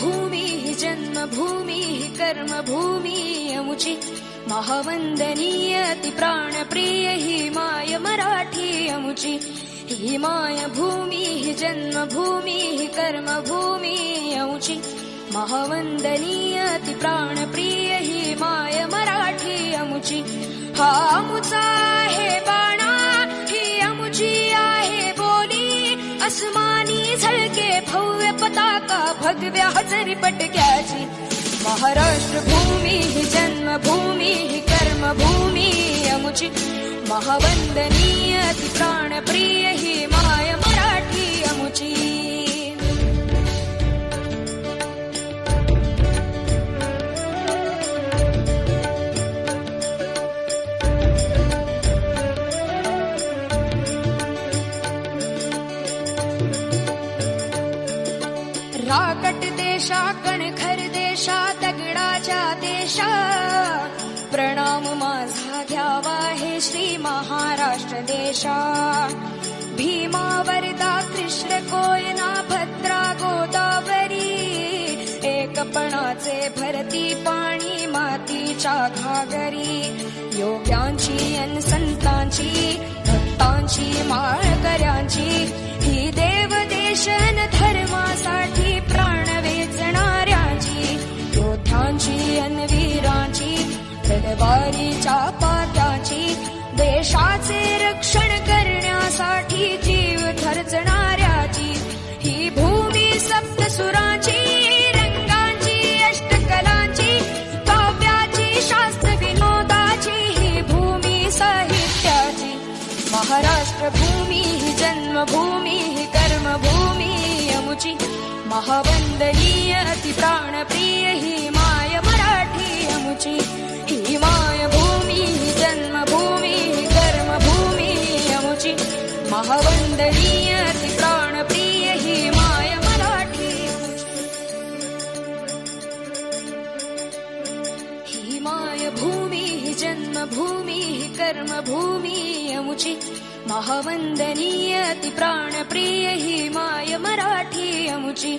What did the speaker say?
भूमी जन्मभूमी कर्मभूमी अमुची महावंदनीय ती प्राणप्रिय ही माय मराठी अमुची ही माय भूमी जन्मभूमी कर्मभूमी अमुची महावंदनीय ती प्राणप्रिय ही माय मराठी अमुची हा अमुचा आहे बाणा ही अमुची आहे बोली अस्मानी झळके भव्य पताका भगव्या हजरी पटक्याची महाराष्ट्र भूमी ही जन्मभूमी ही कर्मभूमी अमुची महावंदनीय ती प्राणप्रिय ही माय मराठी अमुची राकट देशा कणखर देशा दगडाच्या देशा प्रणाम माझा घ्यावा हे श्री महाराष्ट्र देशा भीमा वरदा कृष्ण कोयना भद्रा गोदावरी एकपणाचे भरती पाणी मातीच्या घागरी योग्यांची अन संतांची भक्तांची माळकऱ्यांची ही देव देशन धर्मासाठी प्राण वेचणाऱ्यांची योद्ध्यांची अन वीरांची तलवारीच्या पात्याची देशाचे रक्षण करण्यासाठी जीव खर्चणाऱ्याची ही भूमी सप्तसुरांची रंगांची अष्टकलांची काव्याची शास्त्र विनोदाची ही भूमी साहित्याची महाराष्ट्र भूमी ही जन्मभूमी ही कर्मभूमी अमुची महावंदनीय ती प्राणप्रिय ही माय मराठी अमुची ही माय भूमी ही जन्मभूमी ही कर्मभूमी अमुची महावंदनीय ती प्राणप्रिय ही माय मराठी ही माय भूमी ही जन्मभूमी ही कर्मभूमी अमुची महावंदनीय ती प्राणप्रिय ही माय मराठी अमुची